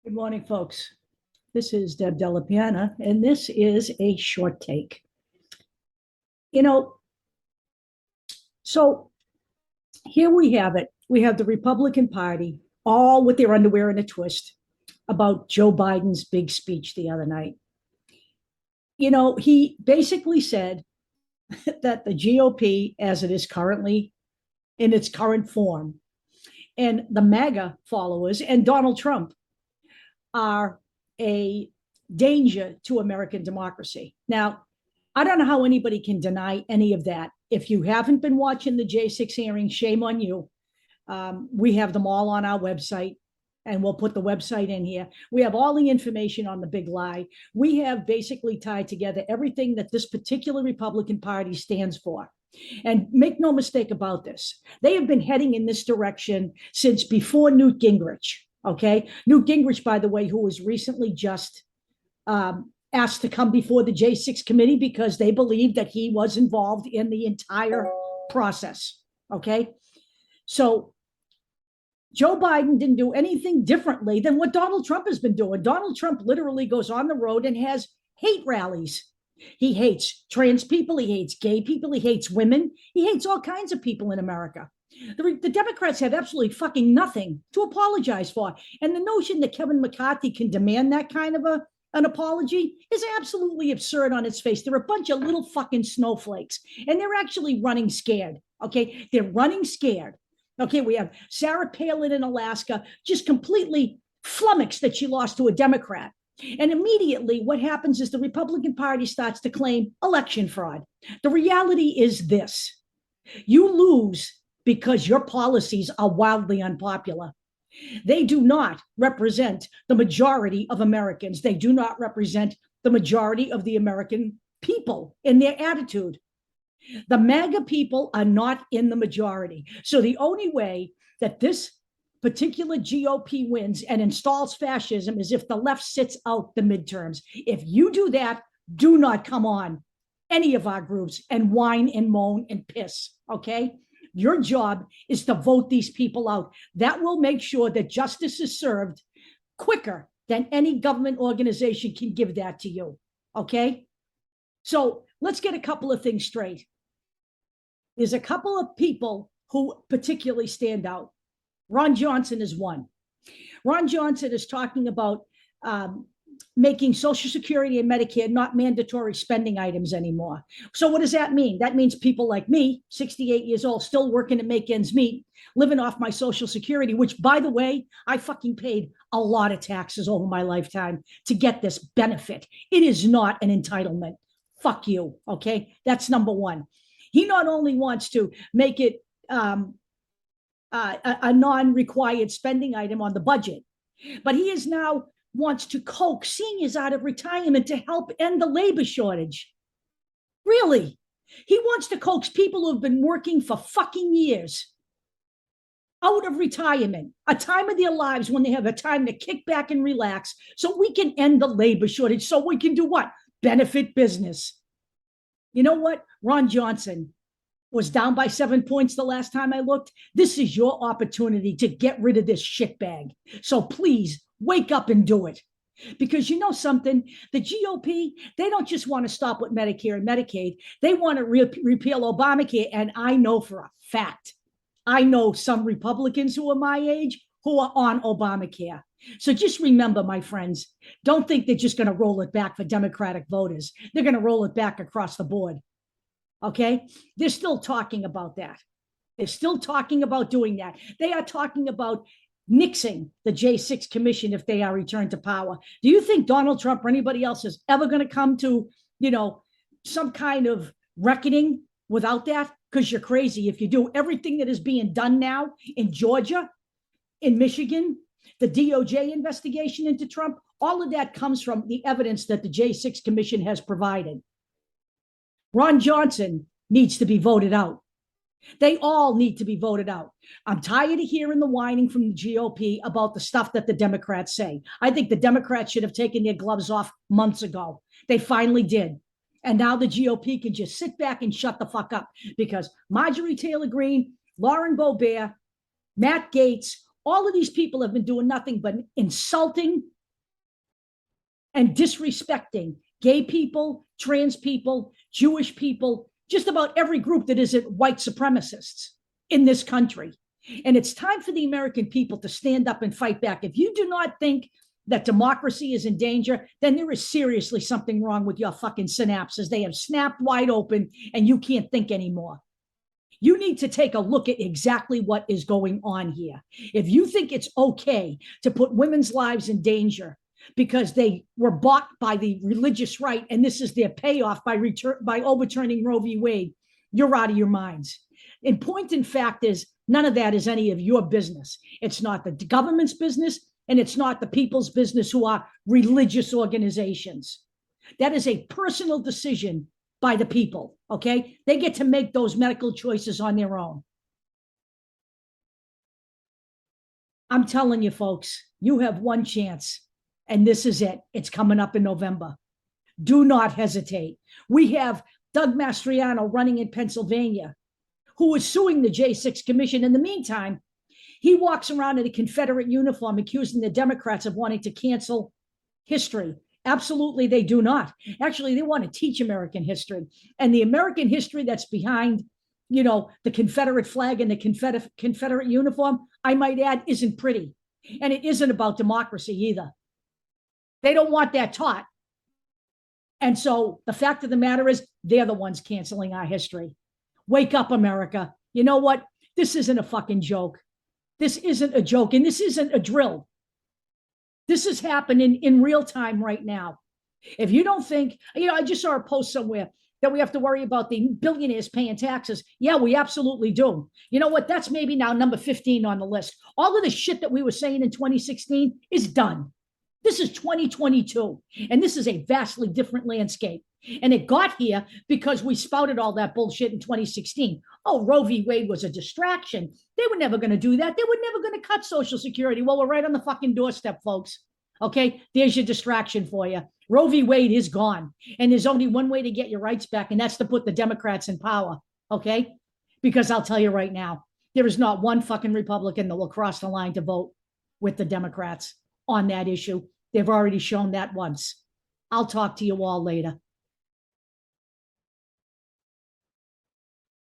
Good morning, folks. This is Deb Delapiana, and this is a short take. You know, so here we have it. We have the Republican Party all with their underwear in a twist about Joe Biden's big speech the other night. You know, he basically said that the GOP, as it is currently in its current form, and the MAGA followers and Donald Trump are a danger to American democracy. Now, I don't know how anybody can deny any of that. If you haven't been watching the J6 hearings, shame on you. We have them all on our website, and we'll put the website in here. We have all the information on the big lie. We have basically tied together everything that this particular Republican Party stands for. And make no mistake about this. They have been heading in this direction since before Newt Gingrich. Okay. Newt Gingrich, by the way, who was recently just asked to come before the J6 committee because they believed that he was involved in the entire process. Okay. So Joe Biden didn't do anything differently than what Donald Trump has been doing. Donald Trump literally goes on the road and has hate rallies. He hates trans people. He hates gay people. He hates women. He hates all kinds of people in America. The Democrats have absolutely fucking nothing to apologize for. And the notion that Kevin McCarthy can demand that kind of an apology is absolutely absurd on its face. They're a bunch of little fucking snowflakes, and they're actually running scared. Okay. They're running scared. Okay. We have Sarah Palin in Alaska, just completely flummoxed that she lost to a Democrat. And immediately what happens is the Republican Party starts to claim election fraud. The reality is this: you lose because your policies are wildly unpopular. They do not represent the majority of Americans. They do not represent the majority of the American people in their attitude. The MAGA people are not in the majority. So the only way that this particular GOP wins and installs fascism is if the left sits out the midterms. If you do that, do not come on any of our groups and whine and moan and piss, okay? Your job is to vote these people out. That will make sure that justice is served quicker than any government organization can give that to you, okay? So let's get a couple of things straight. There's a couple of people who particularly stand out. Ron Johnson is one. Ron Johnson is talking about making Social Security and Medicare not mandatory spending items anymore. So what does that mean? That means people like me, 68 years old, still working to make ends meet, living off my Social Security, which, by the way, I fucking paid a lot of taxes over my lifetime to get this benefit. It is not an entitlement. Fuck you, okay? That's number one. He not only wants to make it a non-required spending item on the budget, but he is now wants to coax seniors out of retirement to help end the labor shortage. Really? He wants to coax people who have been working for fucking years out of retirement, a time of their lives when they have a time to kick back and relax, so we can end the labor shortage, so we can do what? Benefit business. You know what? Ron Johnson was down by 7 points the last time I looked. This is your opportunity to get rid of this shitbag. So please wake up and do it. Because you know something, the GOP, they don't just want to stop with Medicare and Medicaid. They want to repeal Obamacare. And I know for a fact, I know some Republicans who are my age who are on Obamacare. So just remember, my friends, don't think they're just going to roll it back for Democratic voters. They're going to roll it back across the board. Okay? They're still talking about that. They're still talking about doing that. They are talking about nixing the J6 commission if they are returned to power. Do you think Donald Trump or anybody else is ever going to come to, some kind of reckoning without that? Because you're crazy if you do. Everything that is being done now in Georgia, in Michigan, the DOJ investigation into Trump, all of that comes from the evidence that the J6 commission has provided. Ron Johnson needs to be voted out. They all need to be voted out. I'm tired of hearing the whining from the GOP about the stuff that the Democrats say. I think the Democrats should have taken their gloves off months ago. They finally did. And now the GOP can just sit back and shut the fuck up because Marjorie Taylor Greene, Lauren Boebert, Matt Gaetz, all of these people have been doing nothing but insulting and disrespecting gay people, trans people, Jewish people, just about every group that isn't white supremacists in this country. And it's time for the American people to stand up and fight back. If you do not think that democracy is in danger, then there is seriously something wrong with your fucking synapses. They have snapped wide open and you can't think anymore. You need to take a look at exactly what is going on here. If you think it's okay to put women's lives in danger because they were bought by the religious right and this is their payoff by overturning Roe v. Wade, you're out of your minds. And point in fact is none of that is any of your business. It's not the government's business and it's not the people's business who are religious organizations. That is a personal decision by the people, okay? They get to make those medical choices on their own. I'm telling you, folks, you have one chance, and this is it. It's coming up in November. Do not hesitate. We have Doug Mastriano running in Pennsylvania, who is suing the J6 Commission. In the meantime, he walks around in a Confederate uniform accusing the Democrats of wanting to cancel history. Absolutely, they do not. Actually, they want to teach American history. And the American history that's behind, the Confederate flag and the Confederate uniform, I might add, isn't pretty. And it isn't about democracy either. They don't want that taught. And so the fact of the matter is, they're the ones canceling our history. Wake up, America. You know what? This isn't a fucking joke. This isn't a joke, and this isn't a drill. This is happening in real time right now. If you don't think, I just saw a post somewhere that we have to worry about the billionaires paying taxes. Yeah, we absolutely do. You know what? That's maybe now number 15 on the list. All of the shit that we were saying in 2016 is done. This is 2022, and this is a vastly different landscape. And it got here because we spouted all that bullshit in 2016. Oh, Roe v. Wade was a distraction. They were never going to do that. They were never going to cut Social Security. Well, we're right on the fucking doorstep, folks. Okay, there's your distraction for you. Roe v. Wade is gone. And there's only one way to get your rights back, and that's to put the Democrats in power. Okay? Because I'll tell you right now, there is not one fucking Republican that will cross the line to vote with the Democrats on that issue. They've already shown that once. I'll talk to you all later.